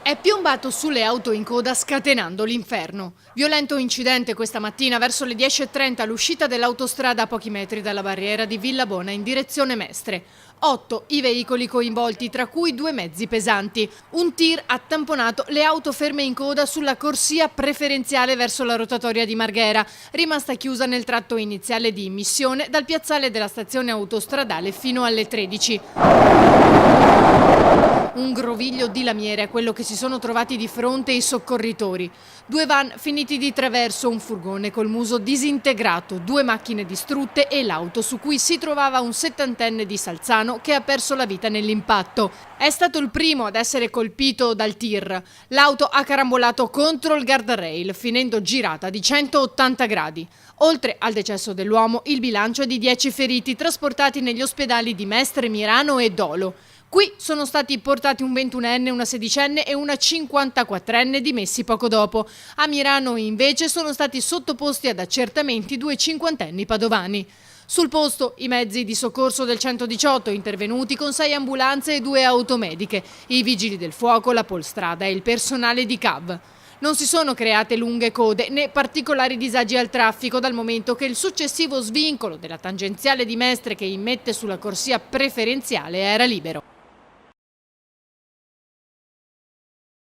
È piombato sulle auto in coda scatenando l'inferno. Violento incidente questa mattina verso le 10:30 all'uscita dell'autostrada a pochi metri dalla barriera di Villabona in direzione Mestre. 8 i veicoli coinvolti, tra cui 2 mezzi pesanti. Un tir ha tamponato le auto ferme in coda sulla corsia preferenziale verso la rotatoria di Marghera, rimasta chiusa nel tratto iniziale di immissione dal piazzale della stazione autostradale fino alle 13. Un groviglio di lamiere è quello che si sono trovati di fronte i soccorritori. 2 van finiti di traverso, un furgone col muso disintegrato, 2 macchine distrutte e l'auto su cui si trovava un 70enne di Salzano che ha perso la vita nell'impatto. È stato il primo ad essere colpito dal tir. L'auto ha carambolato contro il guardrail, finendo girata di 180 gradi. Oltre al decesso dell'uomo, il bilancio è di 10 feriti trasportati negli ospedali di Mestre, Mirano e Dolo. Qui sono stati portati un 21enne, una 16enne e una 54enne dimessi poco dopo. A Mirano invece sono stati sottoposti ad accertamenti 2 cinquantenni padovani. Sul posto i mezzi di soccorso del 118 intervenuti con 6 ambulanze e 2 automediche, i vigili del fuoco, la Polstrada e il personale di CAV. Non si sono create lunghe code né particolari disagi al traffico dal momento che il successivo svincolo della tangenziale di Mestre che immette sulla corsia preferenziale era libero.